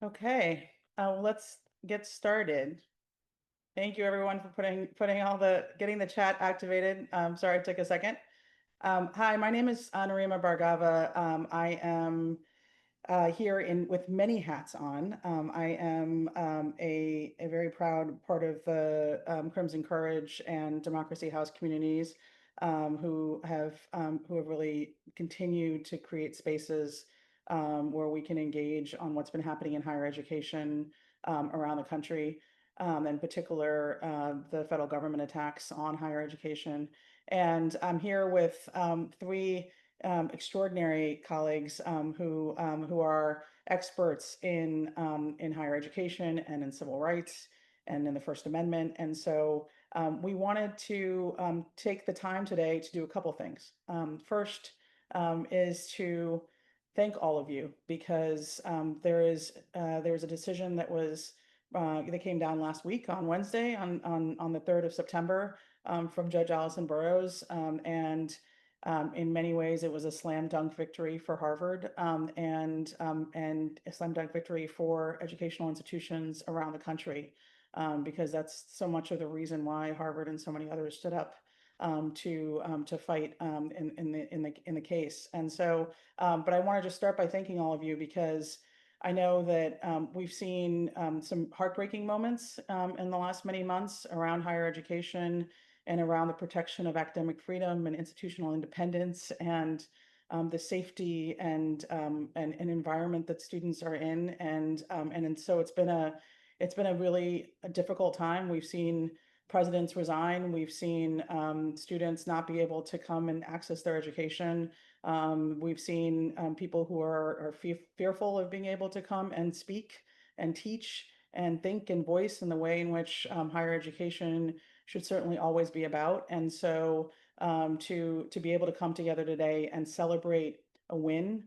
Okay, let's get started. Thank you everyone for putting getting the chat activated. Sorry it took a second. Hi, my name is Anurima Bhargava. I am here in with many hats on. I am a very proud part of the Crimson Courage and Democracy House communities who have really continued to create spaces where we can engage on what's been happening in higher education around the country, in particular the federal government attacks on higher education. And I'm here with three extraordinary colleagues who are experts in higher education and in civil rights and in the First Amendment. And so we wanted to take the time today to do a couple things. First is to thank all of you because there was a decision that came down last week on Wednesday on the 3rd of September from Judge Allison Burroughs, and in many ways, it was a slam dunk victory for Harvard, and a slam dunk victory for educational institutions around the country, because that's so much of the reason why Harvard and so many others stood up to fight in the case. And so, but I want to just start by thanking all of you because I know that we've seen some heartbreaking moments in the last many months around higher education and around the protection of academic freedom and institutional independence and the safety and environment that students are in. And so it's been a really difficult time. We've seen presidents resign. We've seen students not be able to come and access their education. We've seen people who are fearful of being able to come and speak and teach and think and voice in the way in which higher education should certainly always be about. And so to be able to come together today and celebrate a win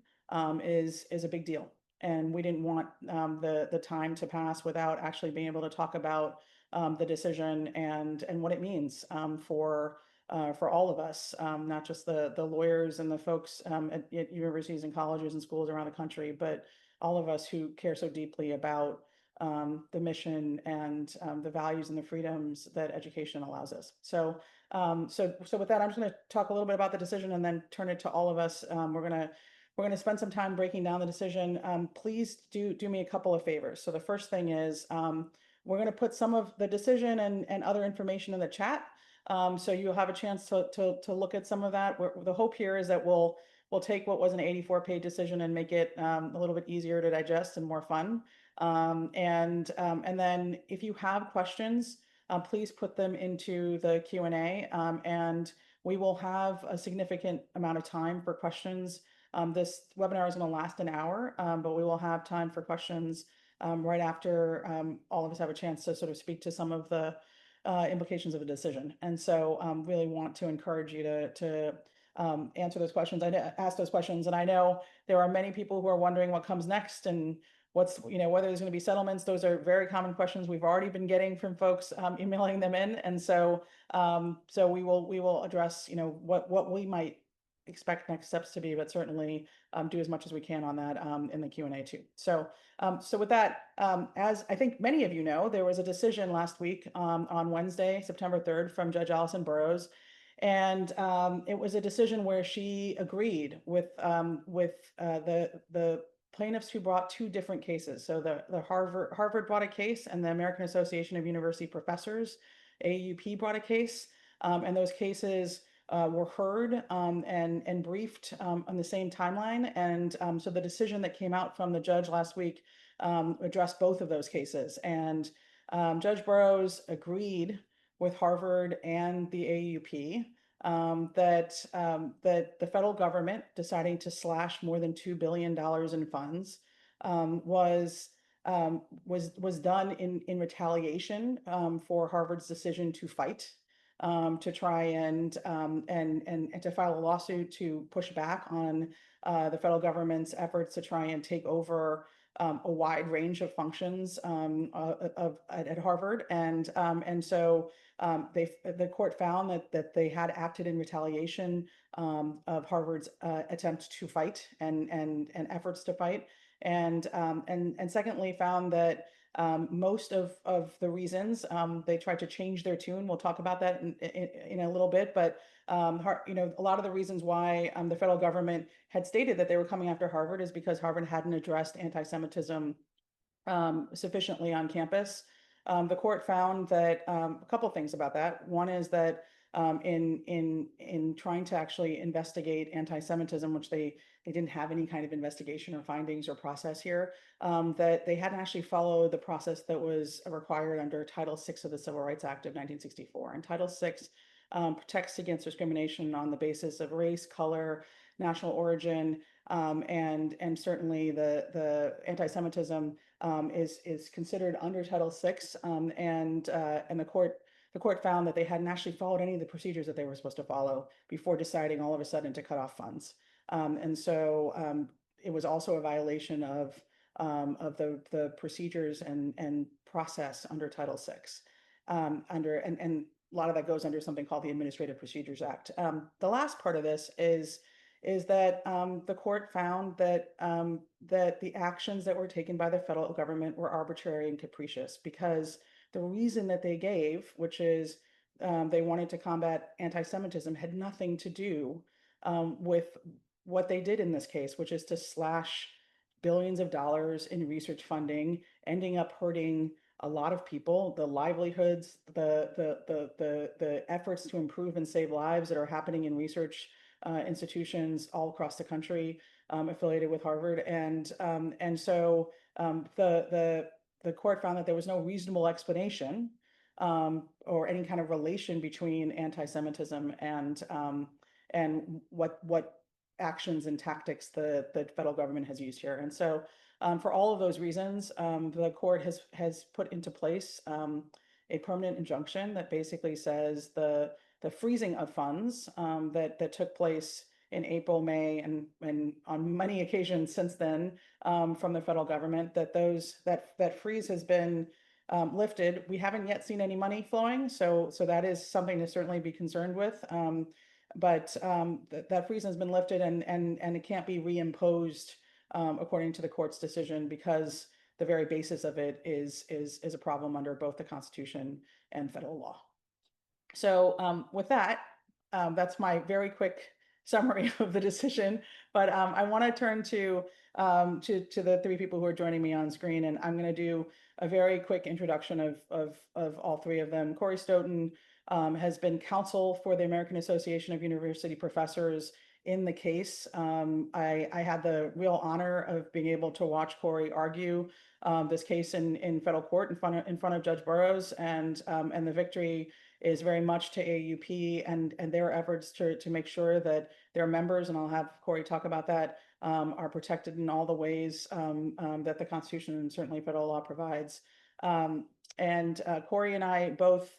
is a big deal. And we didn't want the time to pass without actually being able to talk about the decision and what it means for all of us, not just the lawyers and the folks at universities and colleges and schools around the country, but all of us who care so deeply about the mission and the values and the freedoms that education allows us. So with that, I'm just going to talk a little bit about the decision and then turn it to all of us. We're gonna spend some time breaking down the decision. Please do me a couple of favors. So the first thing is we're going to put some of the decision and other information in the chat. So you'll have a chance to look at some of that. The hope here is that we'll take what was an 84-page decision and make it a little bit easier to digest and more fun. And then if you have questions, please put them into the Q&A, and we will have a significant amount of time for questions. This webinar is going to last an hour, but we will have time for questions right after all of us have a chance to sort of speak to some of the implications of the decision. And so really want to encourage you to answer those questions. Ask those questions. And I know there are many people who are wondering what comes next and whether there's going to be settlements. Those are very common questions we've already been getting from folks emailing them in. And so we will address, what we might expect next steps to be, but certainly do as much as we can on that in the Q&A too. So with that, as I think many of you know, there was a decision last week on Wednesday, September 3rd, from Judge Allison Burroughs. And it was a decision where she agreed with the plaintiffs who brought two different cases. So the Harvard brought a case and the American Association of University Professors, AUP, brought a case. And those cases were heard and briefed on the same timeline. And so the decision that came out from the judge last week addressed both of those cases. And Judge Burroughs agreed with Harvard and the AUP that the federal government deciding to slash more than $2 billion in funds was done in retaliation for Harvard's decision to fight, to try and to file a lawsuit to push back on the federal government's efforts to try and take over a wide range of functions at Harvard. And so the court found that they had acted in retaliation of Harvard's attempt to fight and efforts to fight. And secondly, found that most of the reasons they tried to change their tune. We'll talk about that in a little bit, but a lot of the reasons why the federal government had stated that they were coming after Harvard is because Harvard hadn't addressed anti-Semitism sufficiently on campus. The court found that a couple of things about that. One is that in trying to actually investigate anti-Semitism, which they didn't have any kind of investigation or findings or process here, that they hadn't actually followed the process that was required under Title VI of the Civil Rights Act of 1964. And Title VI protects against discrimination on the basis of race, color, national origin, and certainly the anti-Semitism is considered under Title VI, and the court found that they hadn't actually followed any of the procedures that they were supposed to follow before deciding all of a sudden to cut off funds. And so it was also a violation of the procedures and process under Title VI. And a lot of that goes under something called the Administrative Procedures Act. The last part of this is that the court found that that the actions that were taken by the federal government were arbitrary and capricious, because the reason that they gave, which is they wanted to combat anti-Semitism, had nothing to do with what they did in this case, which is to slash billions of dollars in research funding, ending up hurting a lot of people, the livelihoods, the efforts to improve and save lives that are happening in research institutions all across the country affiliated with Harvard. And so the court found that there was no reasonable explanation or any kind of relation between anti-Semitism and what actions and tactics the federal government has used here. And so for all of those reasons, the court has put into place a permanent injunction that basically says the freezing of funds that took place in April, May, and on many occasions since then from the federal government, that freeze has been lifted. We haven't yet seen any money flowing, so that is something to certainly be concerned with. But that freeze has been lifted, and it can't be reimposed according to the court's decision, because the very basis of it is a problem under both the Constitution and federal law. So with that, that's my very quick summary of the decision. But I want to turn to the three people who are joining me on screen, and I'm going to do a very quick introduction of all three of them. Corey Stoughton has been counsel for the American Association of University Professors in the case. I had the real honor of being able to watch Corey argue this case in federal court in front of Judge Burroughs, and the victory is very much to AUP and their efforts to make sure that their members, and I'll have Corey talk about that, are protected in all the ways that the Constitution and certainly federal law provides. And Corey and I both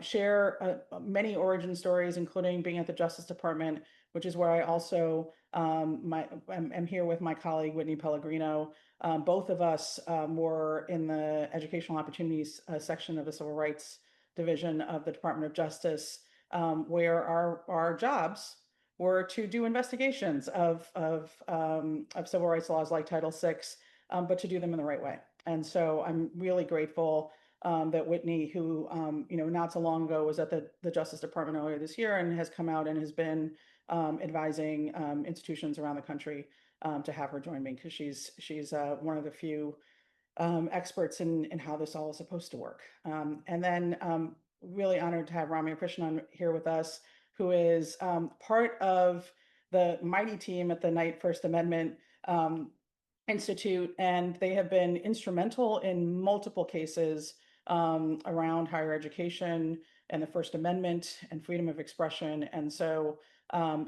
share many origin stories, including being at the Justice Department, which is where I also am here with my colleague, Whitney Pellegrino. Both of us were in the Educational Opportunities section of the Civil Rights Division of the Department of Justice, where our jobs were to do investigations of civil rights laws like Title VI, but to do them in the right way. And so I'm really grateful that Whitney, who not so long ago was at the Justice Department earlier this year and has come out and has been advising institutions around the country, to have her join me, because she's one of the few experts in how this all is supposed to work. And then really honored to have Ramya Krishnan here with us, who is part of the mighty team at the Knight First Amendment Institute, and they have been instrumental in multiple cases around higher education and the First Amendment and freedom of expression. And so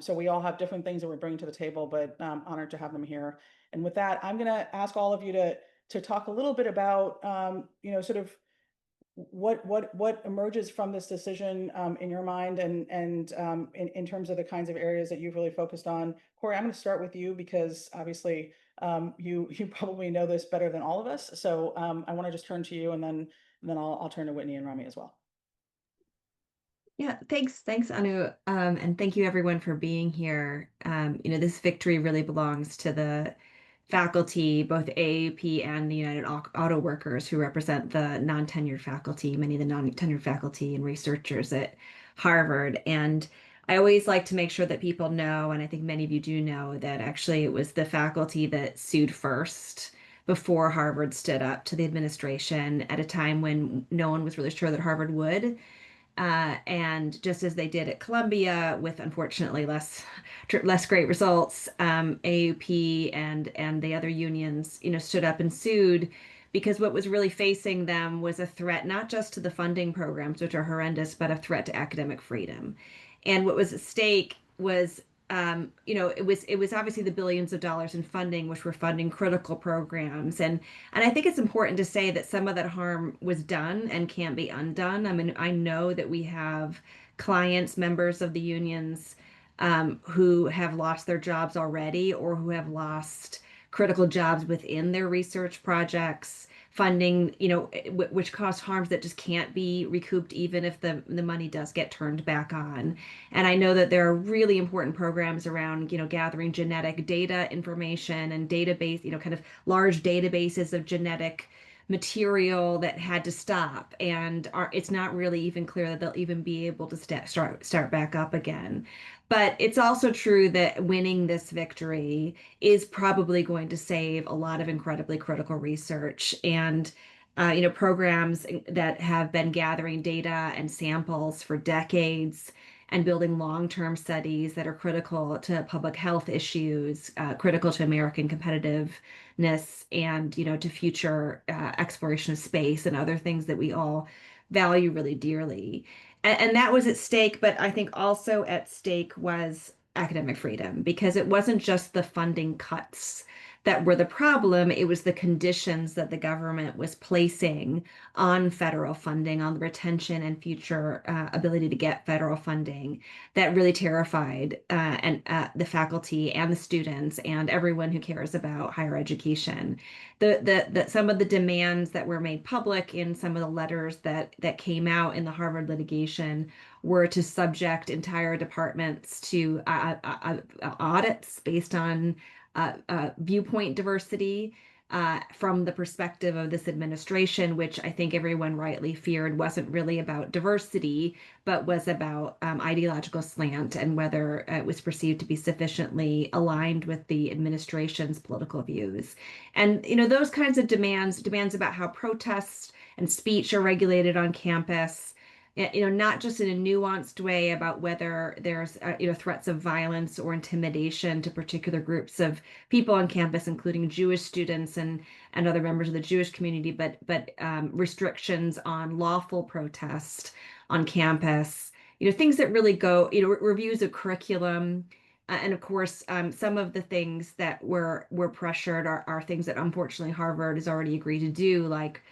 we all have different things that we're bringing to the table, but honored to have them here. And with that, I'm going to ask all of you to talk a little bit about sort of what emerges from this decision in your mind, and in terms of the kinds of areas that you've really focused on. Corey, I'm going to start with you, because obviously you probably know this better than all of us. So I want to just turn to you, and then I'll turn to Whitney and Ramya as well. Yeah, thanks, Anu, and thank you everyone for being here. This victory really belongs to the faculty, both AAP and the United Auto Workers, who represent the non-tenured faculty, many of the non-tenured faculty and researchers at Harvard. And I always like to make sure that people know, and I think many of you do know, that actually it was the faculty that sued first before Harvard stood up to the administration at a time when no one was really sure that Harvard would. And just as they did at Columbia, with unfortunately less great results, AUP and the other unions, stood up and sued because what was really facing them was a threat not just to the funding programs, which are horrendous, but a threat to academic freedom. And what was at stake was it was obviously the billions of dollars in funding, which were funding critical programs, and I think it's important to say that some of that harm was done and can't be undone. I mean, I know that we have clients, members of the unions, who have lost their jobs already or who have lost critical jobs within their research projects, funding, which cause harms that just can't be recouped even if the money does get turned back on. And I know that there are really important programs around, gathering genetic data information and database, kind of large databases of genetic material that had to stop. And it's not really even clear that they'll even be able to start back up again. But it's also true that winning this victory is probably going to save a lot of incredibly critical research and programs that have been gathering data and samples for decades and building long-term studies that are critical to public health issues, critical to American competitiveness, and to future exploration of space and other things that we all value really dearly. And that was at stake, but I think also at stake was academic freedom because it wasn't just the funding cuts that were the problem, it was the conditions that the government was placing on federal funding, on the retention and future ability to get federal funding that really terrified the faculty and the students and everyone who cares about higher education. Some of the demands that were made public in some of the letters that came out in the Harvard litigation were to subject entire departments to audits based on viewpoint diversity from the perspective of this administration, which I think everyone rightly feared wasn't really about diversity, but was about ideological slant and whether it was perceived to be sufficiently aligned with the administration's political views. And, those kinds of demands about how protests and speech are regulated on campus, not just in a nuanced way about whether there's, threats of violence or intimidation to particular groups of people on campus, including Jewish students and other members of the Jewish community, but restrictions on lawful protest on campus, things that really go, reviews of curriculum. And of course, some of the things that were pressured are things that unfortunately Harvard has already agreed to do, like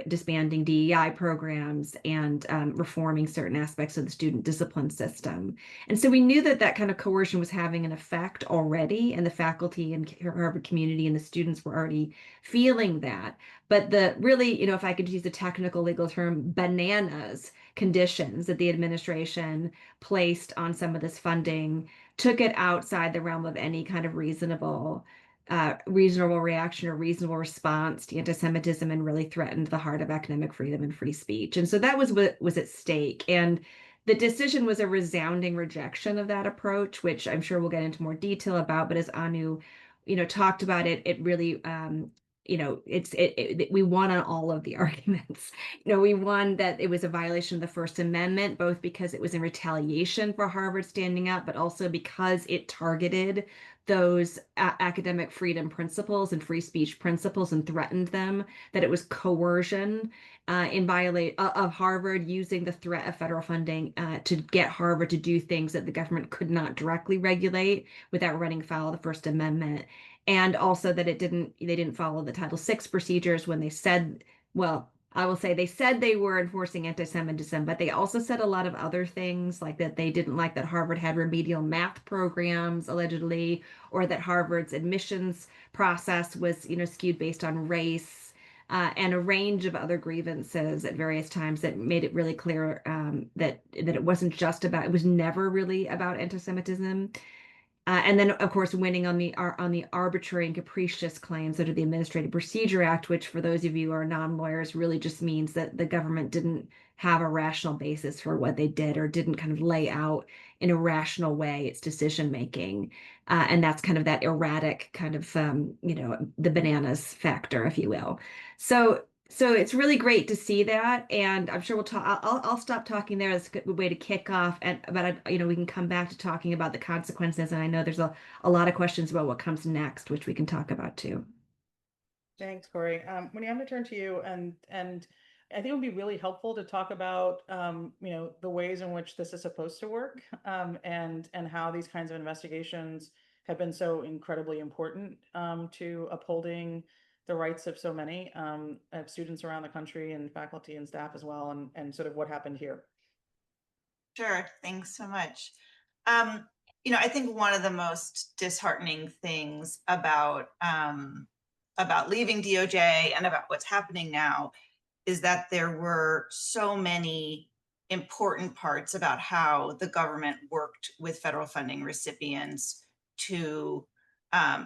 disbanding DEI programs and reforming certain aspects of the student discipline system. And so we knew that that kind of coercion was having an effect already, and the faculty and Harvard community and the students were already feeling that. But the really, if I could use the technical legal term, bananas conditions that the administration placed on some of this funding took it outside the realm of any kind of reasonable reaction or reasonable response to anti-Semitism and really threatened the heart of academic freedom and free speech. And so that was what was at stake. And the decision was a resounding rejection of that approach, which I'm sure we'll get into more detail about. But as Anu, talked about it, it really, we won on all of the arguments. We won that it was a violation of the First Amendment, both because it was in retaliation for Harvard standing up, but also because it targeted those academic freedom principles and free speech principles and threatened them, that it was coercion in violate of Harvard using the threat of federal funding to get Harvard to do things that the government could not directly regulate without running foul of the First Amendment. And also that they didn't follow the Title VI procedures when they said, well, I will say they said they were enforcing anti-Semitism, but they also said a lot of other things, like that they didn't like that Harvard had remedial math programs, allegedly, or that Harvard's admissions process was, skewed based on race, and a range of other grievances at various times that made it really clear that it wasn't just about, it was never really about anti-Semitism. And then, of course, winning on the arbitrary and capricious claims under the Administrative Procedure Act, which, for those of you who are non-lawyers, really just means that the government didn't have a rational basis for what they did, or didn't kind of lay out in a rational way its decision making. And that's kind of that erratic kind of, the bananas factor, if you will. So it's really great to see that, and I'm sure we'll talk. I'll stop talking there. That's a good way to kick off, and we can come back to talking about the consequences. And I know there's a lot of questions about what comes next, which we can talk about too. Thanks, Corey. Winnie, I'm going to turn to you, and I think it would be really helpful to talk about the ways in which this is supposed to work, and how these kinds of investigations have been so incredibly important to upholding the rights of so many of students around the country, and faculty and staff as well, and sort of what happened here. Sure, thanks so much. I think one of the most disheartening things about leaving DOJ and about what's happening now is that there were so many important parts about how the government worked with federal funding recipients to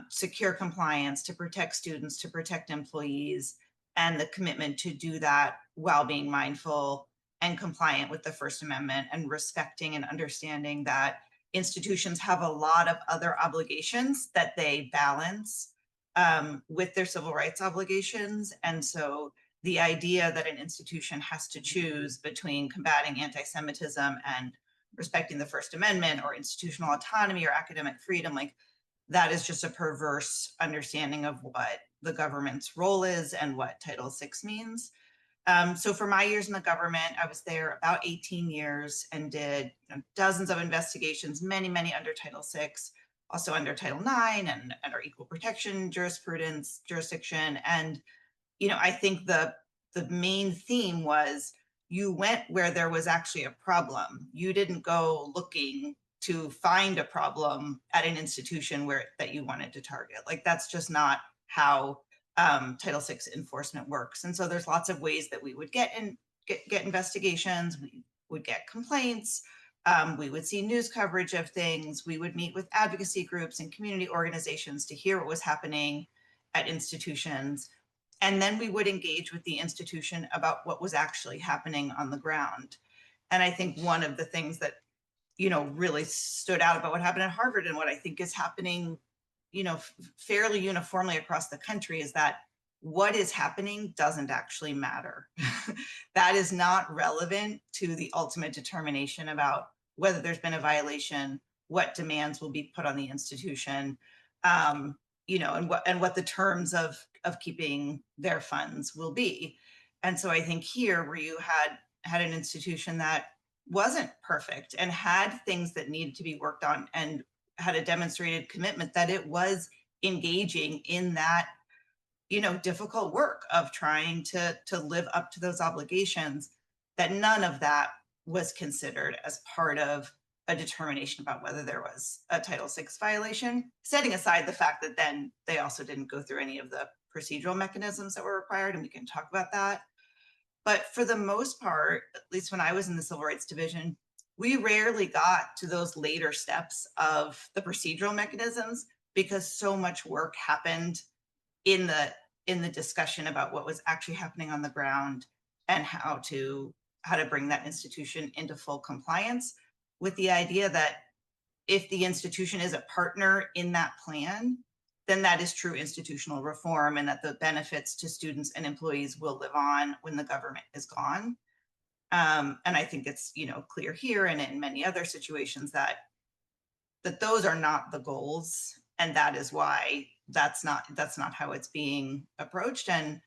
secure compliance, to protect students, to protect employees, and the commitment to do that while being mindful and compliant with the First Amendment, and respecting and understanding that institutions have a lot of other obligations that they balance with their civil rights obligations. And so the idea that an institution has to choose between combating anti-Semitism and respecting the First Amendment, or institutional autonomy, or academic freedom, like, that is just a perverse understanding of what the government's role is and what Title VI means. So for my years in the government, I was there about 18 years and did dozens of investigations, many, many under Title VI, also under Title IX, and our equal protection jurisdiction. And, I think the main theme was, you went where there was actually a problem. You didn't go looking to find a problem at an institution that you wanted to target. Like, that's just not how Title VI enforcement works. And so there's lots of ways that we would get investigations. We would get complaints. We would see news coverage of things. We would meet with advocacy groups and community organizations to hear what was happening at institutions. And then we would engage with the institution about what was actually happening on the ground. And I think one of the things that, really stood out about what happened at Harvard, and what I think is happening, fairly uniformly across the country, is that what is happening doesn't actually matter. That is not relevant to the ultimate determination about whether there's been a violation, what demands will be put on the institution, and what the terms of keeping their funds will be. And so I think here, where you had an institution that wasn't perfect and had things that needed to be worked on, and had a demonstrated commitment that it was engaging in that, difficult work of trying to live up to those obligations, that none of that was considered as part of a determination about whether there was a Title VI violation, setting aside the fact that then they also didn't go through any of the procedural mechanisms that were required, and we can talk about that. But for the most part, at least when I was in the Civil Rights Division, we rarely got to those later steps of the procedural mechanisms, because so much work happened in the discussion about what was actually happening on the ground, and how to bring that institution into full compliance with the idea that if the institution is a partner in that plan, then that is true institutional reform, and that the benefits to students and employees will live on when the government is gone. And I think it's clear here and in many other situations that those are not the goals, and that is why that's not how it's being approached. And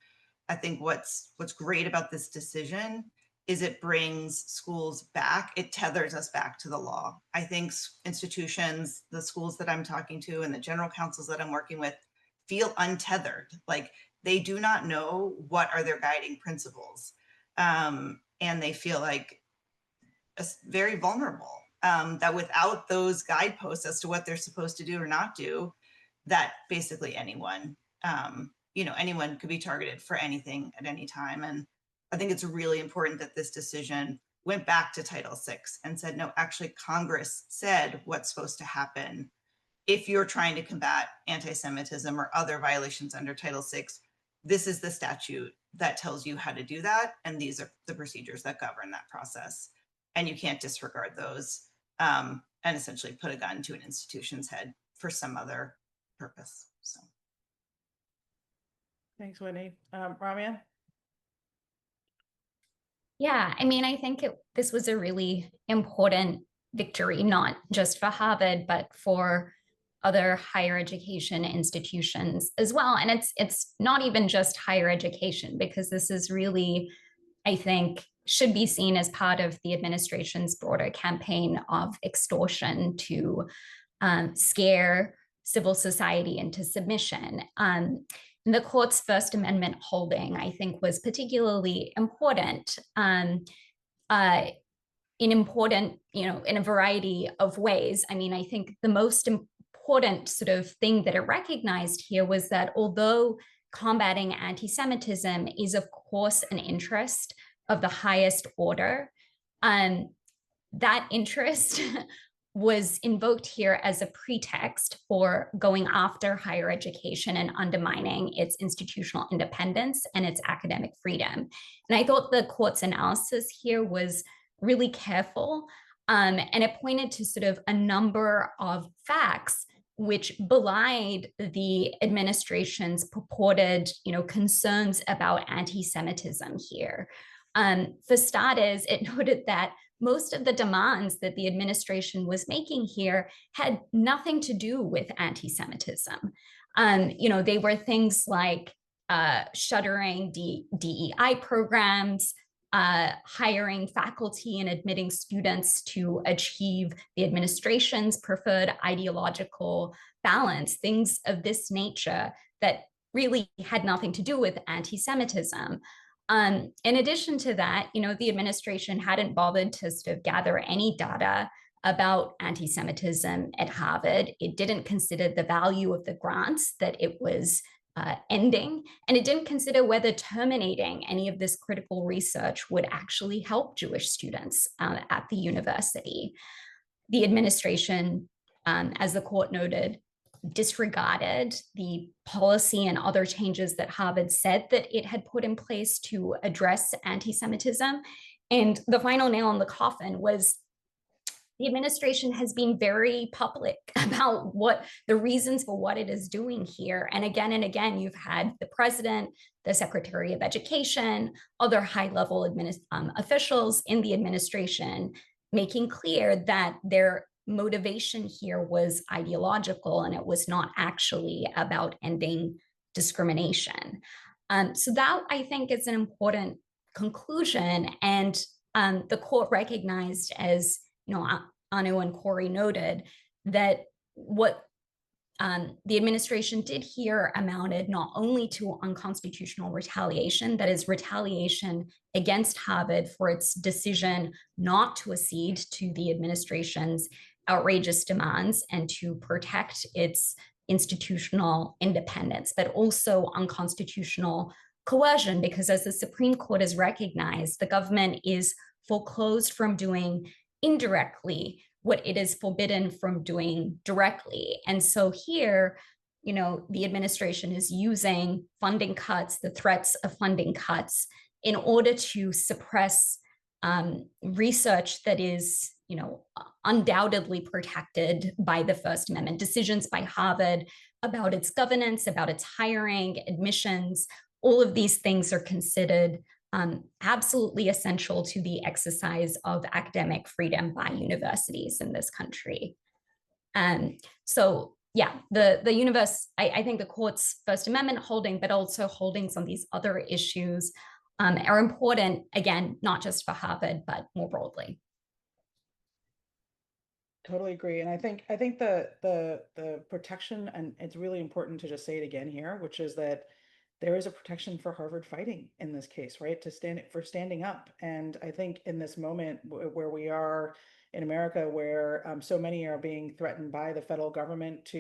I think what's great about this decision is it brings schools back. It tethers us back to the law. I think institutions, the schools that I'm talking to, and the general counsels that I'm working with, feel untethered. Like, they do not know what are their guiding principles. And they feel like very vulnerable, that without those guideposts as to what they're supposed to do or not do, that basically anyone could be targeted for anything at any time. And I think it's really important that this decision went back to Title VI and said, no, actually, Congress said what's supposed to happen if you're trying to combat anti-Semitism or other violations under Title VI, this is the statute that tells you how to do that. And these are the procedures that govern that process. And you can't disregard those and essentially put a gun to an institution's head for some other purpose. So. Thanks, Whitney. Ramya? Yeah, I mean, I think this was a really important victory, not just for Harvard, but for other higher education institutions as well. And it's not even just higher education, because this is really, I think, should be seen as part of the administration's broader campaign of extortion to scare civil society into submission. The court's First Amendment holding, I think, was particularly important in a variety of ways. I mean, I think the most important sort of thing that it recognized here was that although combating anti-Semitism is, of course, an interest of the highest order, that interest was invoked here as a pretext for going after higher education and undermining its institutional independence and its academic freedom. And I thought the court's analysis here was really careful, and it pointed to sort of a number of facts which belied the administration's purported, concerns about anti-Semitism here. For starters, it noted that most of the demands that the administration was making here had nothing to do with anti-Semitism. They were things like shuttering DEI programs, hiring faculty and admitting students to achieve the administration's preferred ideological balance, things of this nature that really had nothing to do with anti-Semitism. In addition to that, the administration hadn't bothered to sort of gather any data about anti-Semitism at Harvard. It didn't consider the value of the grants that it was ending, and it didn't consider whether terminating any of this critical research would actually help Jewish students at the university. The administration, as the court noted, disregarded the policy and other changes that Harvard said that it had put in place to address anti-Semitism. And the final nail in the coffin was the administration has been very public about what the reasons for what it is doing here. And again, you've had the president, the Secretary of Education, other high-level officials in the administration making clear that their motivation here was ideological and it was not actually about ending discrimination. So that, I think, is an important conclusion. And the court recognized, as Anu and Corey noted, that what the administration did here amounted not only to unconstitutional retaliation, that is retaliation against Harvard for its decision not to accede to the administration's outrageous demands and to protect its institutional independence, but also unconstitutional coercion, because as the Supreme Court has recognized, the government is foreclosed from doing indirectly what it is forbidden from doing directly. And so here, the administration is using funding cuts, the threats of funding cuts, in order to suppress research that is, undoubtedly protected by the First Amendment. Decisions by Harvard about its governance, about its hiring, admissions, all of these things are considered absolutely essential to the exercise of academic freedom by universities in this country. So yeah, I think the court's First Amendment holding, but also holdings on these other issues are important, again, not just for Harvard, but more broadly. Totally agree. And I think the protection, and it's really important to just say it again here, which is that there is a protection for Harvard fighting in this case, right? Standing up. And I think in this moment where we are in America, where so many are being threatened by the federal government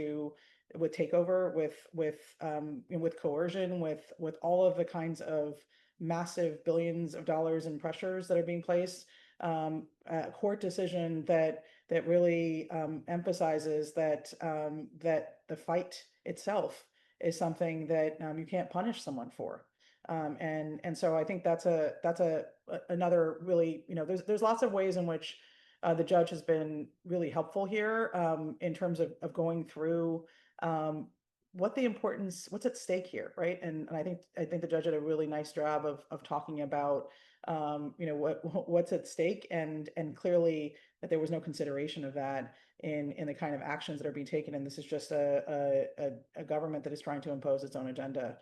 with takeover, with coercion, with all of the kinds of massive billions of dollars in pressures that are being placed, a court decision that that really emphasizes that that the fight itself is something that you can't punish someone for. And so I think that's another really, there's lots of ways in which the judge has been really helpful here in terms of going through what's at stake here, right? And I think the judge did a really nice job of talking about what's at stake, and clearly that there was no consideration of that in the kind of actions that are being taken. And this is just a government that is trying to impose its own agenda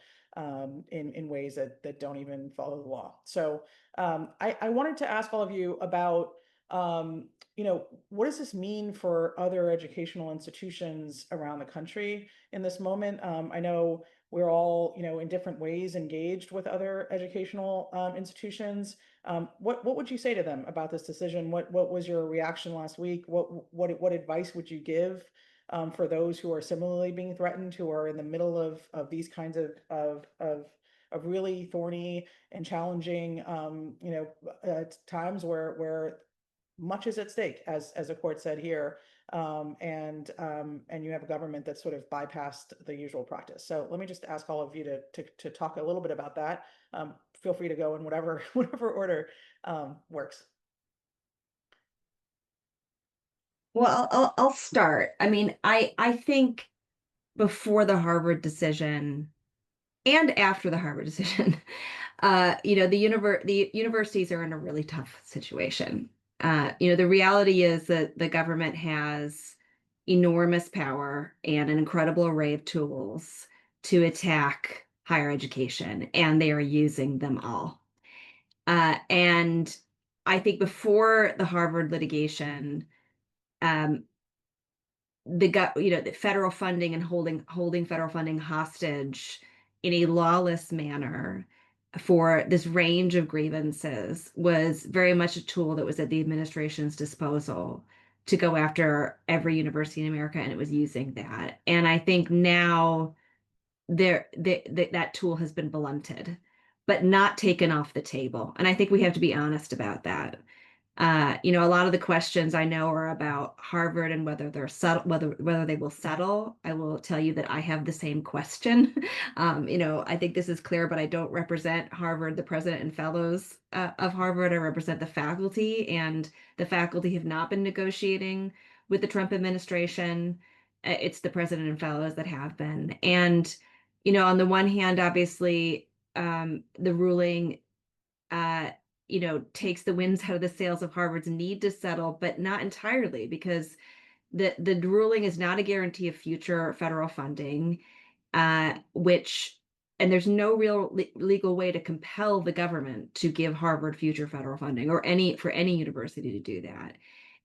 in ways that don't even follow the law. So I wanted to ask all of you about what does this mean for other educational institutions around the country in this moment? I know we're all, in different ways engaged with other educational institutions. What would you say to them about this decision? What was your reaction last week? What advice would you give for those who are similarly being threatened, who are in the middle of these kinds of really thorny and challenging times where much is at stake, as the court said here, and you have a government that sort of bypassed the usual practice. So let me just ask all of you to talk a little bit about that. Feel free to go in whatever order works. Well, I'll start. I mean, I think before the Harvard decision and after the Harvard decision, the universities are in a really tough situation. The reality is that the government has enormous power and an incredible array of tools to attack higher education, and they are using them all. And I think before the Harvard litigation, the federal funding and holding federal funding hostage in a lawless manner for this range of grievances was very much a tool that was at the administration's disposal to go after every university in America, and it was using that. And I think now that tool has been blunted, but not taken off the table. And I think we have to be honest about that. A lot of the questions I know are about Harvard and whether whether they will settle. I will tell you that I have the same question. I think this is clear, but I don't represent Harvard, the president and fellows of Harvard. I represent the faculty, and the faculty have not been negotiating with the Trump administration. It's the president and fellows that have been. And, on the one hand, obviously, the ruling takes the winds out of the sails of Harvard's need to settle, but not entirely, because the ruling is not a guarantee of future federal funding, and there's no real legal way to compel the government to give Harvard future federal funding, or for any university to do that.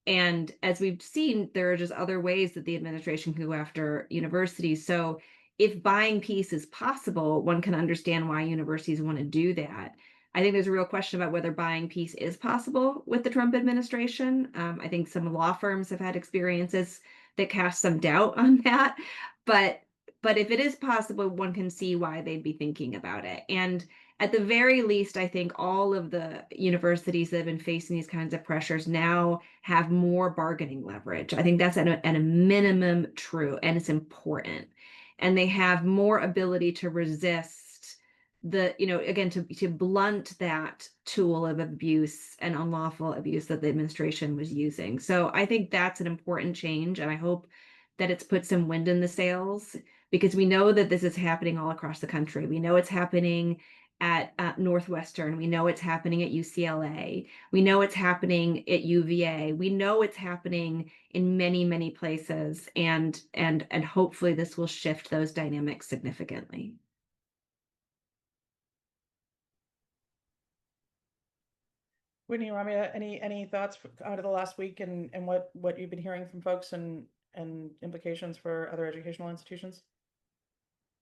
And as we've seen, there are just other ways that the administration can go after universities. So if buying peace is possible, one can understand why universities want to do that. I think there's a real question about whether buying peace is possible with the Trump administration. I think some law firms have had experiences that cast some doubt on that. But if it is possible, one can see why they'd be thinking about it. And at the very least, I think all of the universities that have been facing these kinds of pressures now have more bargaining leverage. I think that's at a minimum true, and it's important. And they have more ability to resist to blunt that tool of abuse and unlawful abuse that the administration was using. So I think that's an important change, and I hope that it's put some wind in the sails, because we know that this is happening all across the country. We know it's happening at Northwestern. We know it's happening at UCLA. We know it's happening at UVA. We know it's happening in many, many places, and hopefully this will shift those dynamics significantly. Whitney, Ramya, any thoughts out of the last week and what you've been hearing from folks and implications for other educational institutions?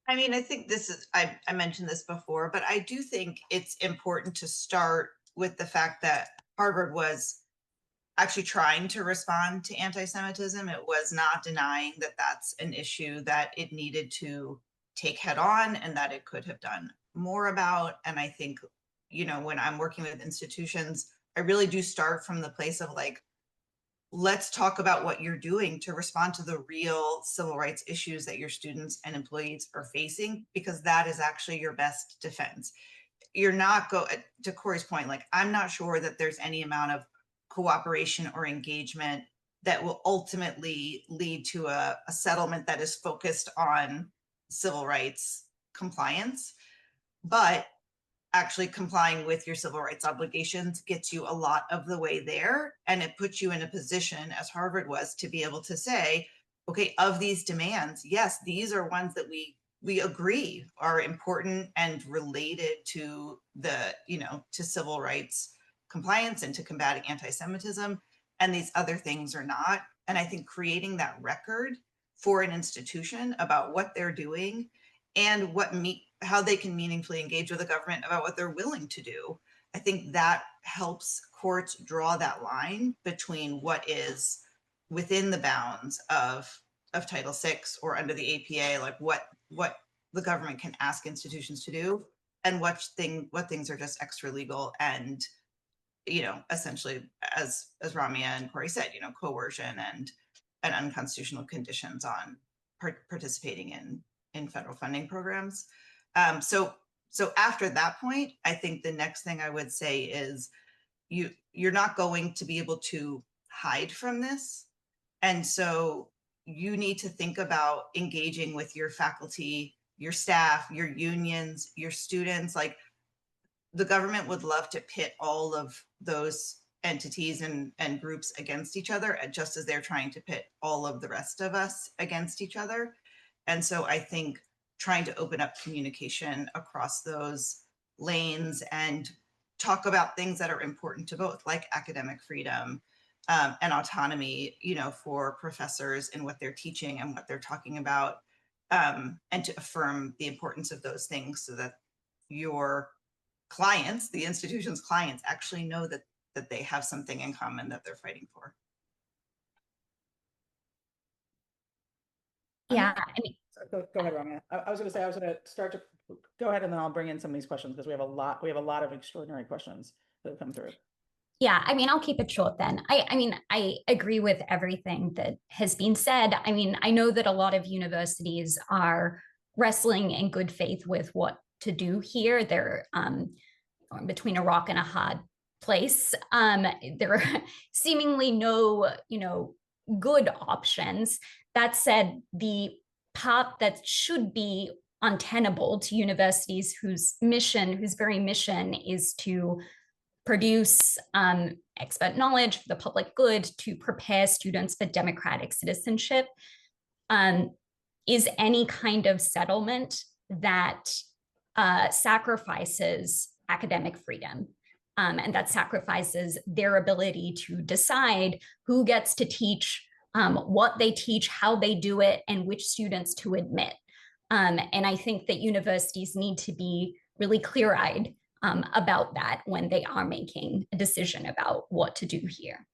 I mean, I think I mentioned this before, but I do think it's important to start with the fact that Harvard was actually trying to respond to anti-Semitism. It was not denying that that's an issue that it needed to take head on, and that it could have done more about. And I think, when I'm working with institutions, I really do start from the place of like, let's talk about what you're doing to respond to the real civil rights issues that your students and employees are facing, because that is actually your best defense. You're not to Corey's point, like, I'm not sure that there's any amount of cooperation or engagement that will ultimately lead to a settlement that is focused on civil rights compliance. But actually complying with your civil rights obligations gets you a lot of the way there. And it puts you in a position, as Harvard was, to be able to say, okay, of these demands, yes, these are ones that we agree are important and related to the, to civil rights compliance and to combating anti-Semitism. And these other things are not. And I think creating that record for an institution about what they're doing and how they can meaningfully engage with the government about what they're willing to do, I think that helps courts draw that line between what is within the bounds of Title VI or under the APA, like what the government can ask institutions to do, and what things are just extra legal and, essentially, as Ramya and Corey said, coercion and unconstitutional conditions on participating in federal funding programs. So after that point, I think the next thing I would say is you're not going to be able to hide from this. And so you need to think about engaging with your faculty, your staff, your unions, your students. Like, the government would love to pit all of those entities and groups against each other, just as they're trying to pit all of the rest of us against each other. And so I think trying to open up communication across those lanes and talk about things that are important to both, like academic freedom and autonomy, for professors and what they're teaching and what they're talking about, and to affirm the importance of those things so that your clients, the institution's clients, actually know that they have something in common that they're fighting for. Yeah, Go ahead, Ramya. I was going to say, I was going to start to go ahead, and then I'll bring in some of these questions because we have a lot of extraordinary questions that have come through. Yeah, I'll keep it short then. I agree with everything that has been said. I know that a lot of universities are wrestling in good faith with what to do here. They're between a rock and a hard place. There are seemingly no, good options. That said, the path that should be untenable to universities whose very mission is to produce expert knowledge for the public good, to prepare students for democratic citizenship, is any kind of settlement that sacrifices academic freedom, and that sacrifices their ability to decide who gets to teach, what they teach, how they do it, and which students to admit. And I think that universities need to be really clear-eyed about that when they are making a decision about what to do here.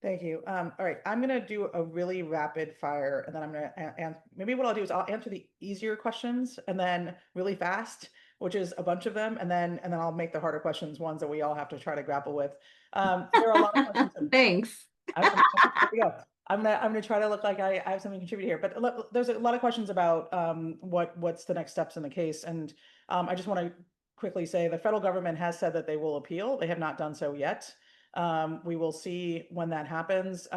Thank you. All right, I'm going to do a really rapid fire, and then I'm going to maybe what I'll do is I'll answer the easier questions and then really fast, which is a bunch of them, and then I'll make the harder questions ones that we all have to try to grapple with. There are a lot of questions. Thanks. Here we go. I'm gonna try to look like I have something to contribute here, but there's a lot of questions about what's the next steps in the case, and I just want to quickly say the federal government has said that they will appeal. They have not done so yet. We will see when that happens.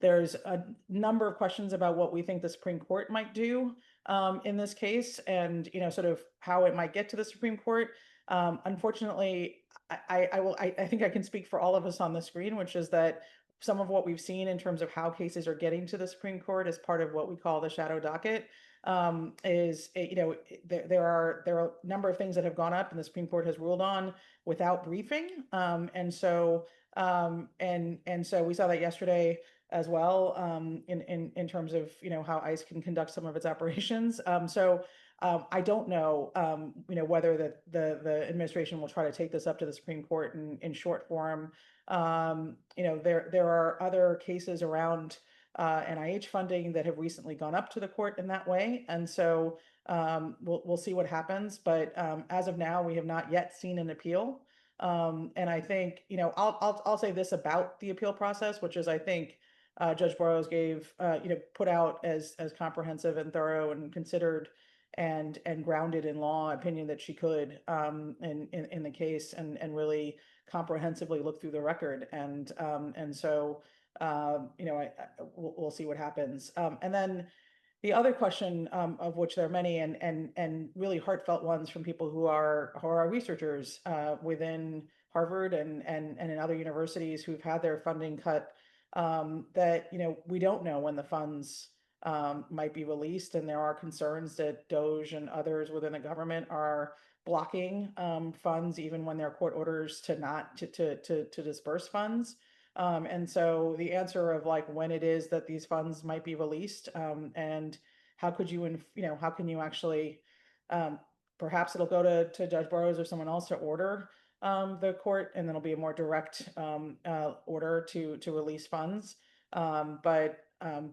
There's a number of questions about what we think the Supreme Court might do in this case, and sort of how it might get to the Supreme Court. Unfortunately, I think I can speak for all of us on the screen, which is that some of what we've seen in terms of how cases are getting to the Supreme Court as part of what we call the shadow docket is, there are a number of things that have gone up and the Supreme Court has ruled on without briefing. And so we saw that yesterday as well, in terms of, how ICE can conduct some of its operations. I don't know, whether the administration will try to take this up to the Supreme Court in short form. There are other cases around NIH funding that have recently gone up to the court in that way, and so we'll see what happens. But as of now, we have not yet seen an appeal. And I think, I'll say this about the appeal process, which is I think Judge Burroughs put out as comprehensive and thorough and considered and grounded in law opinion that she could in the case, and really comprehensively look through the record. And so we'll see what happens. And then the other question, of which there are many and really heartfelt ones from people who are researchers within Harvard and in other universities who've had their funding cut, that we don't know when the funds might be released, and there are concerns that DOJ and others within the government are blocking funds even when there are court orders to disperse funds. And so the answer of like when it is that these funds might be released, and how could you, how can you actually, perhaps it'll go to Judge Burroughs or someone else to order the court, and then it'll be a more direct order to release funds. But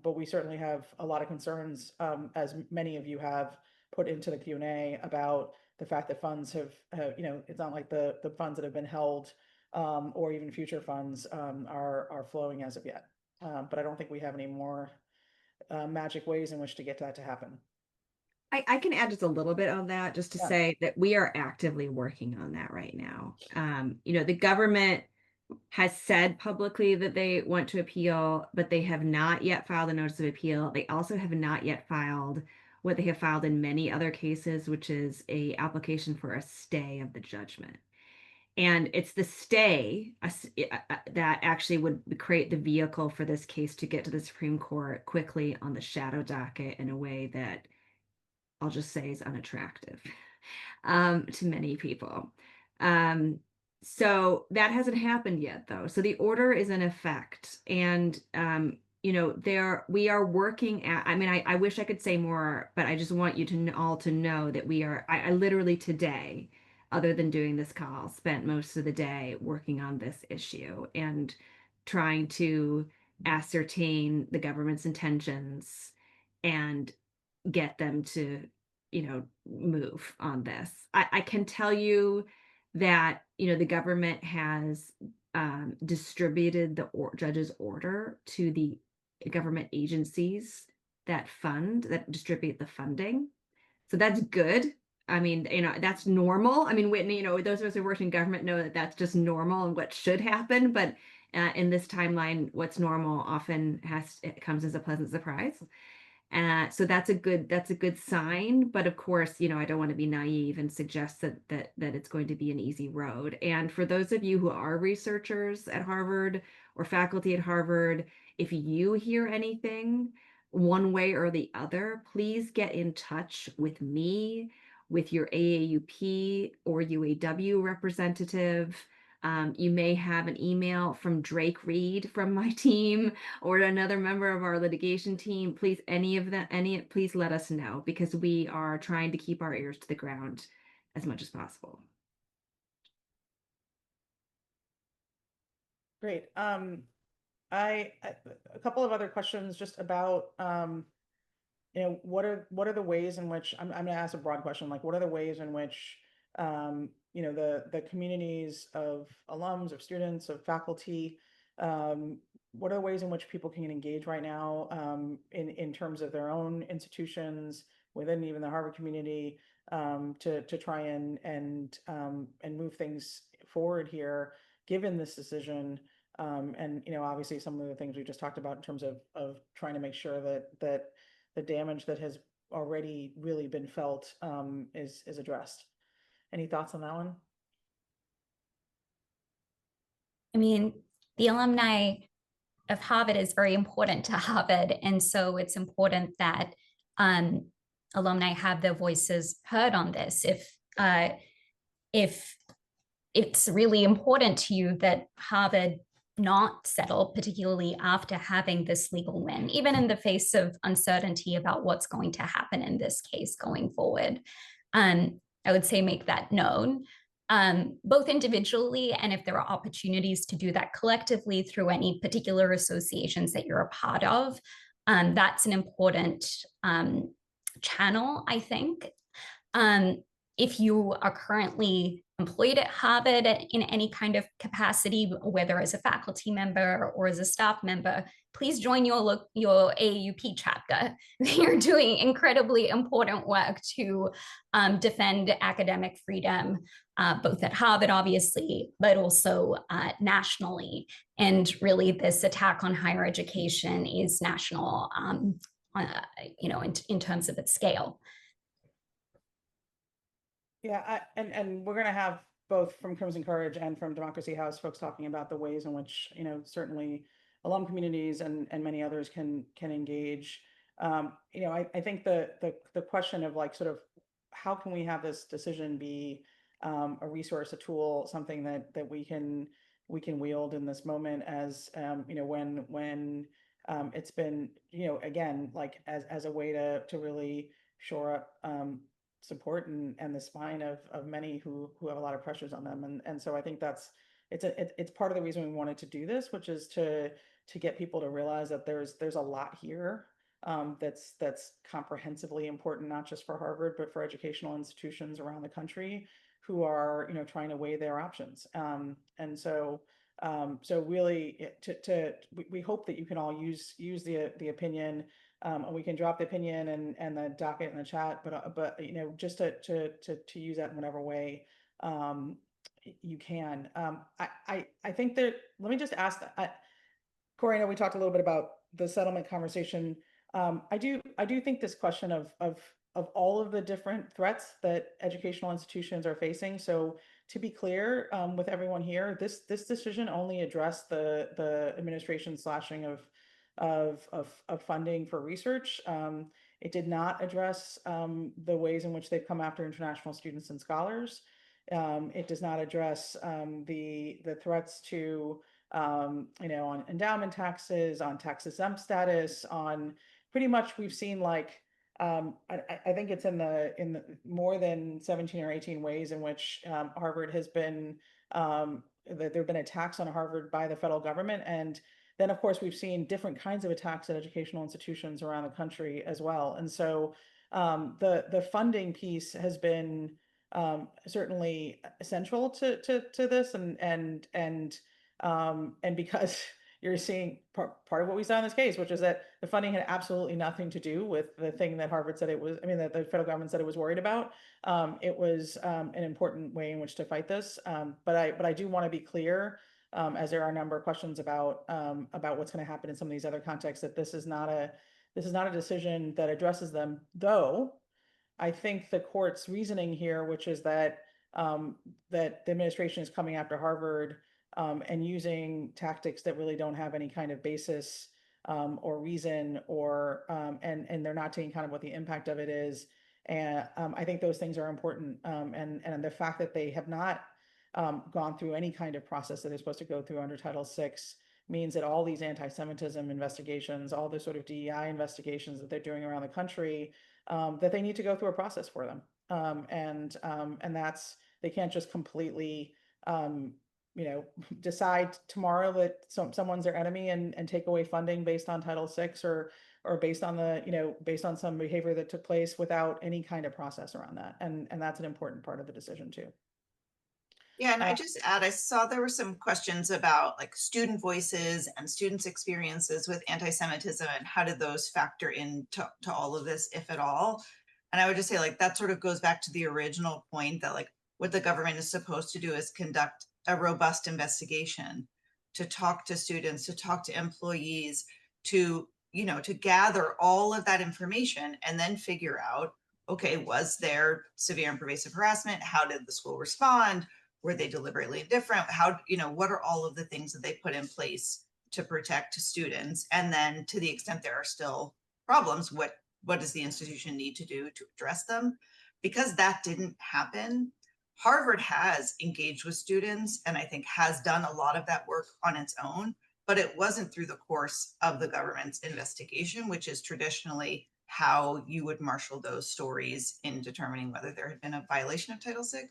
we certainly have a lot of concerns, as many of you have put into the Q&A, about the fact that funds have it's not like the funds that have been held or even future funds are flowing as of yet. But I don't think we have any more magic ways in which to get that to happen. I can add just a little bit on that, just to Yeah. say that we are actively working on that right now. The government has said publicly that they want to appeal, but they have not yet filed a notice of appeal. They also have not yet filed what they have filed in many other cases, which is a application for a stay of the judgment. And it's the stay that actually would create the vehicle for this case to get to the Supreme Court quickly on the shadow docket in a way that I'll just say is unattractive to many people. So that hasn't happened yet, though. So the order is in effect, and we are working at. I mean, I wish I could say more, but I just want you all to know that we are. I literally today, other than doing this call, spent most of the day working on this issue and trying to ascertain the government's intentions and get them to, move on this. I can tell you that, the government has distributed the judge's order to the government agencies that distribute the funding. So that's good. I mean, that's normal. I mean, Whitney, those of us who work in government know that that's just normal and what should happen. But in this timeline, what's normal often it comes as a pleasant surprise. So that's a good sign. But of course, I don't want to be naive and suggest that it's going to be an easy road. And for those of you who are researchers at Harvard or faculty at Harvard, if you hear anything one way or the other, please get in touch with me, with your AAUP or UAW representative. You may have an email from Drake Reed from my team or another member of our litigation team. Please, please let us know, because we are trying to keep our ears to the ground as much as possible. Great. A couple of other questions just about what are the ways in which I'm going to ask a broad question, like what are the ways in which the communities of alums, of students, of faculty, what are the ways in which people can engage right now in terms of their own institutions within even the Harvard community to try and move things forward here, given this decision, and obviously some of the things we just talked about in terms of trying to make sure that the damage that has already really been felt is addressed. Any thoughts on that one? I mean, the alumni of Harvard is very important to Harvard. And so it's important that alumni have their voices heard on this. If it's really important to you that Harvard not settle, particularly after having this legal win, even in the face of uncertainty about what's going to happen in this case going forward, I would say make that known, both individually and if there are opportunities to do that collectively through any particular associations that you're a part of. That's an important channel, I think. If you are currently employed at Harvard in any kind of capacity, whether as a faculty member or as a staff member, please join your AAUP chapter. They're doing incredibly important work to defend academic freedom, both at Harvard, obviously, but also nationally. And really, this attack on higher education is national, in terms of its scale. Yeah, and we're going to have both from Crimson Courage and from Democracy House folks talking about the ways in which, certainly alum communities and many others can engage. I think the question of like sort of how can we have this decision be a resource, a tool, something that we can wield in this moment as when it's been again like as a way to really shore up support and the spine of many who have a lot of pressures on them. And so I think it's part of the reason we wanted to do this, which is to get people to realize that there's a lot here that's comprehensively important, not just for Harvard, but for educational institutions around the country who are, trying to weigh their options. And so really we hope that you can all use the opinion. We can drop the opinion and the docket in the chat, but just to use that in whatever way you can. I think that, let me just ask that, Corey, I know we talked a little bit about the settlement conversation. I do think this question of all of the different threats that educational institutions are facing. So to be clear with everyone here, this decision only addressed the administration's slashing of funding for research. It did not address the ways in which they've come after international students and scholars. It does not address the threats to on endowment taxes, on tax exempt status, on pretty much we've seen like I think it's in the more than 17 or 18 ways in which Harvard has been there have been attacks on Harvard by the federal government. And then, of course, we've seen different kinds of attacks at educational institutions around the country as well. And so the funding piece has been certainly essential to this, and because you're seeing part of what we saw in this case, which is that the funding had absolutely nothing to do with the thing that Harvard said it was. I mean, that the federal government said it was worried about. It was an important way in which to fight this. But I do want to be clear, as there are a number of questions about what's going to happen in some of these other contexts, that this is not a decision that addresses them. Though I think the court's reasoning here, which is that that the administration is coming after Harvard and using tactics that really don't have any kind of basis or reason, or and they're not taking kind of what the impact of it is. And I think those things are important. And the fact that they have not gone through any kind of process that they're supposed to go through under Title VI means that all these anti-Semitism investigations, all the sort of DEI investigations that they're doing around the country, that they need to go through a process for them. And that's, they can't just completely decide tomorrow that someone's their enemy and take away funding based on Title VI or based on based on some behavior that took place without any kind of process around that. And that's an important part of the decision too. Yeah, and I just add, I saw there were some questions about like student voices and students' experiences with anti-Semitism and how did those factor into all of this, if at all. And I would just say like that sort of goes back to the original point that like what the government is supposed to do is conduct a robust investigation, to talk to students, to talk to employees, to gather all of that information and then figure out, okay, was there severe and pervasive harassment? How did the school respond? Were they deliberately indifferent? How, what are all of the things that they put in place to protect students? And then to the extent there are still problems, what does the institution need to do to address them? Because that didn't happen, Harvard has engaged with students and I think has done a lot of that work on its own, but it wasn't through the course of the government's investigation, which is traditionally how you would marshal those stories in determining whether there had been a violation of Title VI.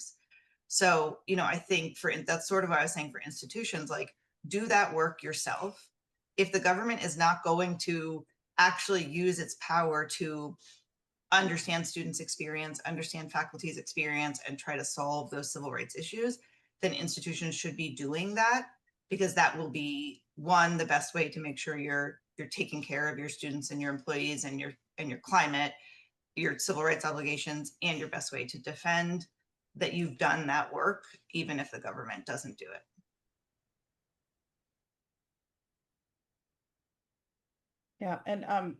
So, I think that's sort of what I was saying for institutions, like do that work yourself. If the government is not going to actually use its power to understand students' experience, understand faculty's experience, and try to solve those civil rights issues, then institutions should be doing that, because that will be, one, the best way to make sure you're taking care of your students and your employees and your climate, your civil rights obligations, and your best way to defend that you've done that work, even if the government doesn't do it. Yeah, and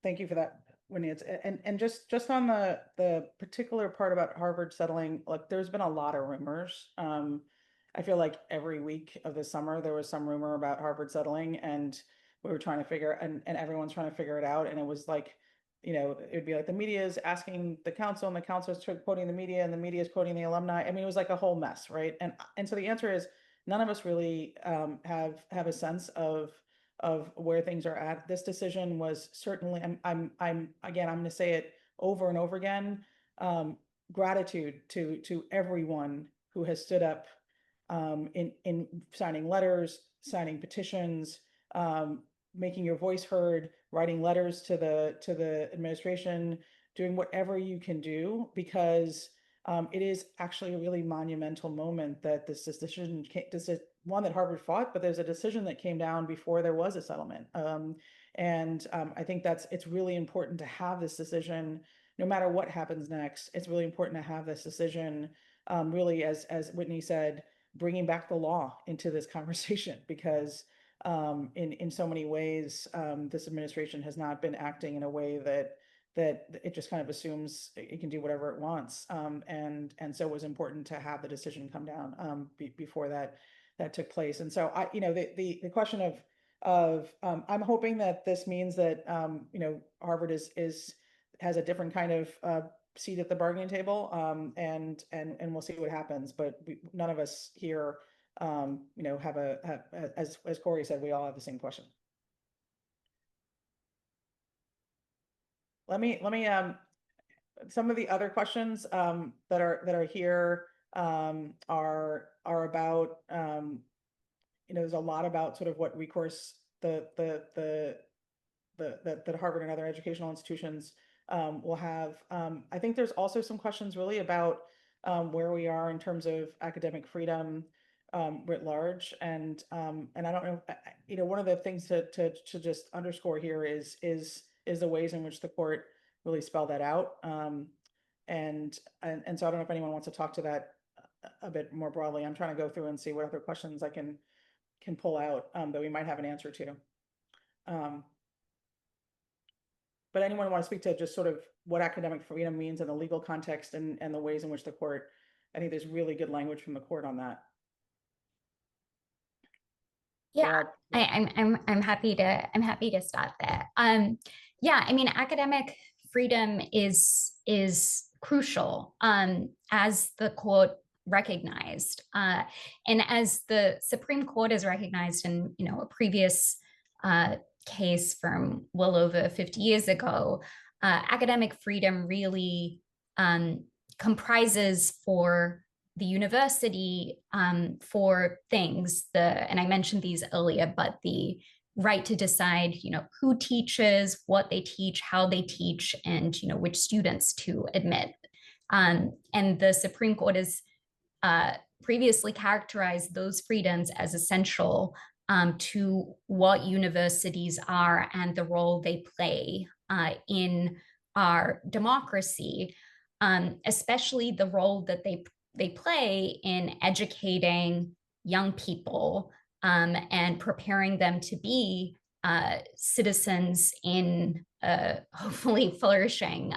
thank you for that, Whitney. It's and just on the particular part about Harvard settling, look, there's been a lot of rumors. I feel like every week of the summer there was some rumor about Harvard settling, and we were trying to figure, and everyone's trying to figure it out, and it was like, you know, it'd be like the media is asking the council, and the council is quoting the media, and the media is quoting the alumni. I mean, it was like a whole mess, right? And so the answer is none of us really have a sense of where things are at. This decision was certainly, I'm again, I'm going to say it over and over again. Gratitude to everyone who has stood up in signing letters, signing petitions, making your voice heard, writing letters to the administration, doing whatever you can do, because it is actually a really monumental moment that this decision this is one that Harvard fought, but there's a decision that came down before there was a settlement. I think it's really important to have this decision, no matter what happens next. It's really important to have this decision, really, as Whitney said, bringing back the law into this conversation, because in so many ways, this administration has not been acting in a way that it just kind of assumes it can do whatever it wants. And so it was important to have the decision come down before that took place. And so the question of I'm hoping that this means that Harvard has a different kind of seat at the bargaining table, and we'll see what happens. But none of us here have as Corey said, we all have the same question. Let me some of the other questions that are here are about there's a lot about sort of what recourse that Harvard and other educational institutions will have. I think there's also some questions really about where we are in terms of academic freedom writ large, and I don't know, one of the things to just underscore here is the ways in which the court really spelled that out, and so I don't know if anyone wants to talk to that a bit more broadly. I'm trying to go through and see what other questions I can pull out that we might have an answer to. But anyone want to speak to just sort of what academic freedom means in the legal context and the ways in which the court, I think there's really good language from the court on that. Yeah, I'm happy to start there. Yeah, I mean, academic freedom is crucial, as the court recognized, and as the Supreme Court has recognized in a previous case from well over 50 years ago. Academic freedom really comprises for the university for things, and I mentioned these earlier, but the right to decide, who teaches, what they teach, how they teach, and which students to admit. And the Supreme Court has previously characterized those freedoms as essential to what universities are and the role they play in our democracy, especially the role that they play in educating young people and preparing them to be citizens in a hopefully flourishing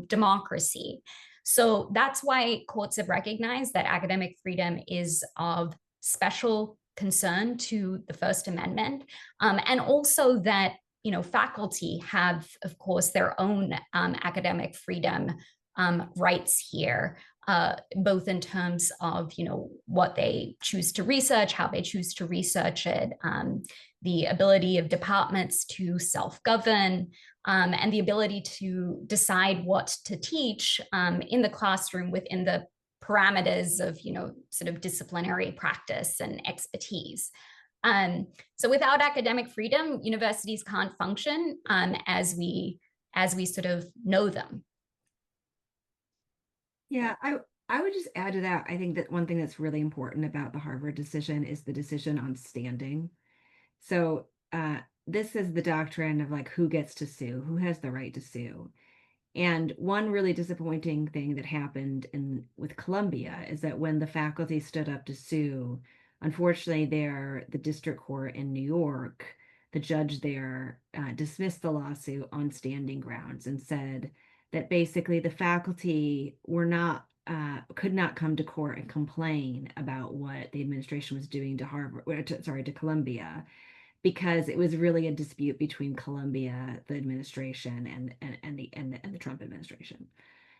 democracy. So that's why courts have recognized that academic freedom is of special concern to the First Amendment, and also that faculty have, of course, their own academic freedom rights here, both in terms of what they choose to research, how they choose to research it, the ability of departments to self-govern, and the ability to decide what to teach in the classroom within the parameters of sort of disciplinary practice and expertise. So without academic freedom, universities can't function as we sort of know them. Yeah, I would just add to that. I think that one thing that's really important about the Harvard decision is the decision on standing. So this is the doctrine of like who gets to sue, who has the right to sue. And one really disappointing thing that happened in with Columbia is that when the faculty stood up to sue, unfortunately, the district court in New York, the judge there dismissed the lawsuit on standing grounds and said that basically the faculty were not could not come to court and complain about what the administration was doing to to Columbia because it was really a dispute between Columbia, the administration, and the Trump administration.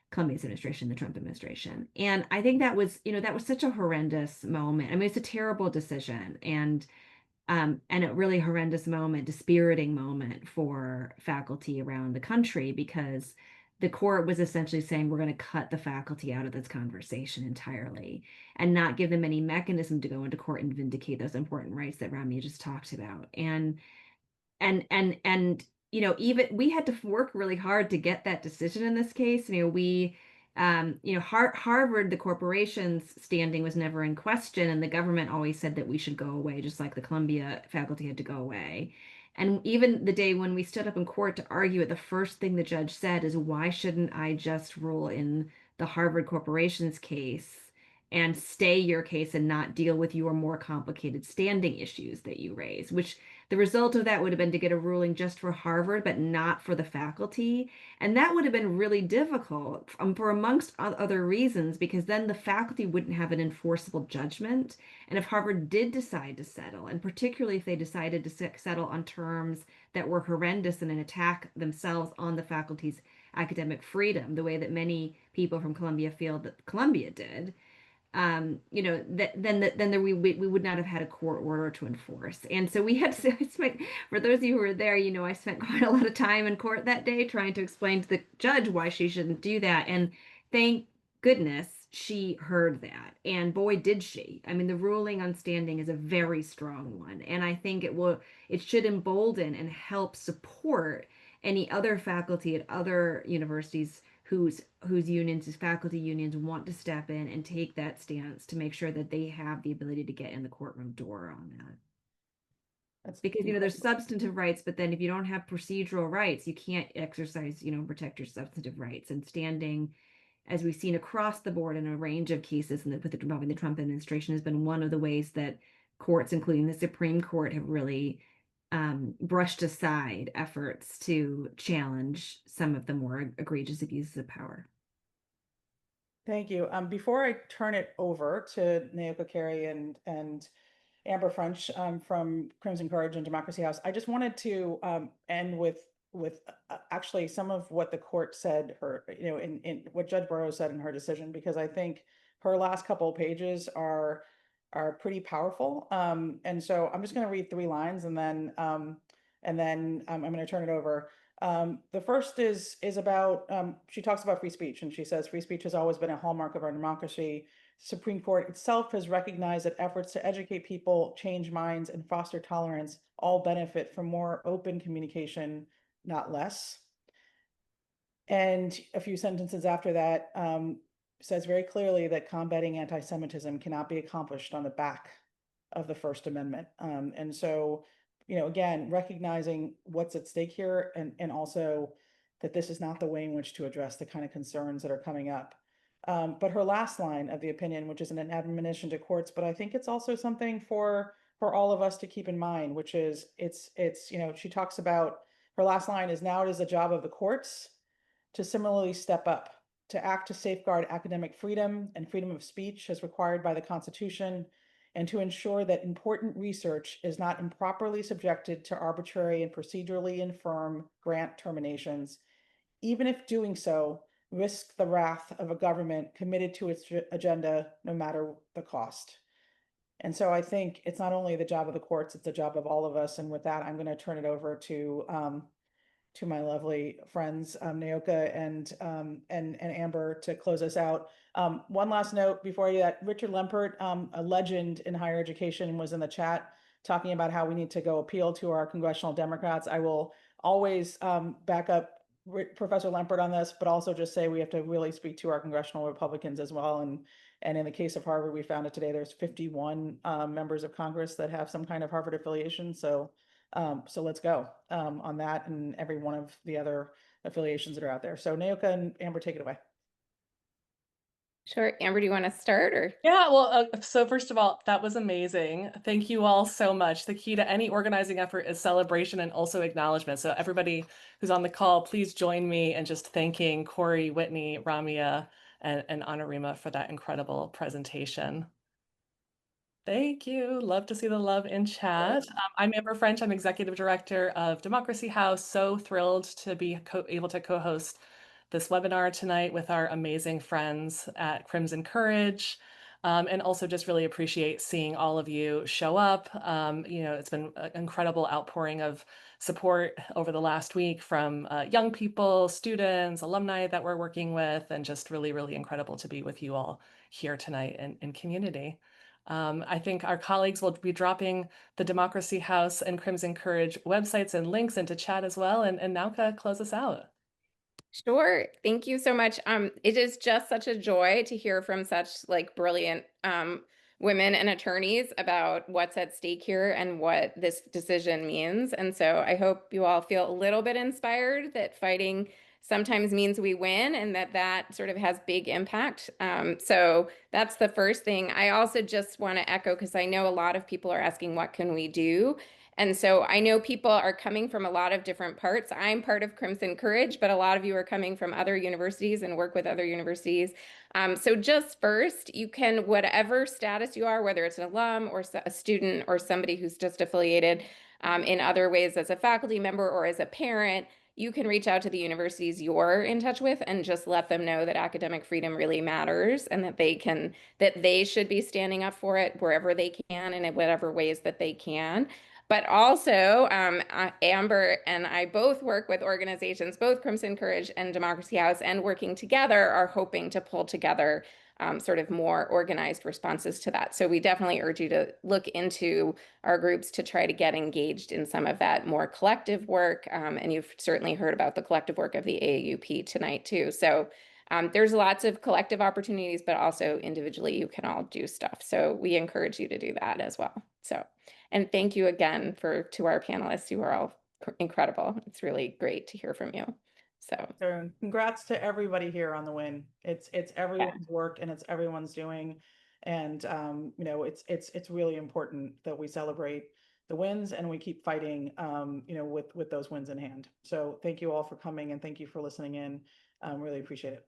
Columbia's administration, the Trump administration. And I think that was, that was such a horrendous moment. I mean, it's a terrible decision and a really horrendous moment, dispiriting moment for faculty around the country because the court was essentially saying we're going to cut the faculty out of this conversation entirely and not give them any mechanism to go into court and vindicate those important rights that Ramya just talked about. And even we had to work really hard to get that decision in this case. Harvard, the corporation's standing was never in question, and the government always said that we should go away, just like the Columbia faculty had to go away. And even the day when we stood up in court to argue it, the first thing the judge said is, why shouldn't I just rule in the Harvard corporation's case and stay your case and not deal with your more complicated standing issues that you raise? Which the result of that would have been to get a ruling just for Harvard, but not for the faculty. And that would have been really difficult for amongst other reasons, because then the faculty wouldn't have an enforceable judgment. And if Harvard did decide to settle, and particularly if they decided to settle on terms that were horrendous and an attack themselves on the faculty's academic freedom, the way that many people from Columbia feel that Columbia did, we would not have had a court order to enforce. And so we had to, for those of you who were there, I spent quite a lot of time in court that day trying to explain to the judge why she shouldn't do that. And thank goodness she heard that. And boy, did she. I mean, the ruling on standing is a very strong one. And I think it should embolden and help support any other faculty at other universities whose faculty unions want to step in and take that stance to make sure that they have the ability to get in the courtroom door on that. That's because, there's substantive rights, but then if you don't have procedural rights, you can't exercise, protect your substantive rights. And standing, as we've seen across the board in a range of cases involving the Trump administration, has been one of the ways that courts, including the Supreme Court, have really brushed aside efforts to challenge some of the more egregious abuses of power. Thank you. Before I turn it over to Naoka Carey and Amber French from Crimson Courage and Democracy House, I just wanted to end with actually some of what the court said, in what Judge Burroughs said in her decision, because I think her last couple of pages are pretty powerful. And so I'm just going to read 3 lines and then I'm going to turn it over. The first is about, she talks about free speech, and she says, free speech has always been a hallmark of our democracy. Supreme Court itself has recognized that efforts to educate people, change minds, and foster tolerance all benefit from more open communication, not less. And a few sentences after that, says very clearly that combating anti-Semitism cannot be accomplished on the back of the First Amendment. And so, again, recognizing what's at stake here and also that this is not the way in which to address the kind of concerns that are coming up. But her last line of the opinion, which is an admonition to courts, but I think it's also something for all of us to keep in mind, which is she talks about, her last line is, now it is the job of the courts to similarly step up, to act to safeguard academic freedom and freedom of speech as required by the Constitution, and to ensure that important research is not improperly subjected to arbitrary and procedurally infirm grant terminations, even if doing so risks the wrath of a government committed to its agenda, no matter the cost. And so I think it's not only the job of the courts, it's the job of all of us. And with that, I'm going to turn it over to my lovely friends, Naoka and Amber, to close us out. One last note before I do that, Richard Lempert, a legend in higher education, was in the chat talking about how we need to go appeal to our congressional Democrats. I will always back up Professor Lempert on this, but also just say we have to really speak to our congressional Republicans as well. And in the case of Harvard, we found it today, there's 51 members of Congress that have some kind of Harvard affiliation. So let's go on that and every one of the other affiliations that are out there. So Naoka and Amber, take it away. Sure. Amber, do you want to start or? Yeah, well, so first of all, that was amazing. Thank you all so much. The key to any organizing effort is celebration and also acknowledgement. So everybody who's on the call, please join me in just thanking Corey, Whitney, Ramya, and Anurima for that incredible presentation. Thank you. Love to see the love in chat. I'm Amber French. I'm Executive Director of Democracy House. So thrilled to be able to co-host this webinar tonight with our amazing friends at Crimson Courage. And also just really appreciate seeing all of you show up. It's been an incredible outpouring of support over the last week from young people, students, alumni that we're working with, and just really, really incredible to be with you all here tonight in community. I think our colleagues will be dropping the Democracy House and Crimson Courage websites and links into chat as well. And Nauka, close us out. Sure. Thank you so much. It is just such a joy to hear from such brilliant women and attorneys about what's at stake here and what this decision means. And so I hope you all feel a little bit inspired that fighting sometimes means we win and that sort of has big impact. So that's the first thing. I also just want to echo, because I know a lot of people are asking, what can we do? And so I know people are coming from a lot of different parts. I'm part of Crimson Courage, but a lot of you are coming from other universities and work with other universities. So just first, you can, whatever status you are, whether it's an alum or a student or somebody who's just affiliated in other ways as a faculty member or as a parent, you can reach out to the universities you're in touch with and just let them know that academic freedom really matters and that they should be standing up for it wherever they can and in whatever ways that they can. But also, Amber and I both work with organizations, both Crimson Courage and Democracy House, and working together are hoping to pull together sort of more organized responses to that. So we definitely urge you to look into our groups to try to get engaged in some of that more collective work. And you've certainly heard about the collective work of the AAUP tonight too. So there's lots of collective opportunities, but also individually you can all do stuff. So we encourage you to do that as well. So, and thank you again to our panelists. You are all incredible. It's really great to hear from you. So congrats to everybody here on the win. It's everyone's work and it's everyone's doing. And it's really important that we celebrate the wins and we keep fighting with those wins in hand. So thank you all for coming and thank you for listening in. Really appreciate it.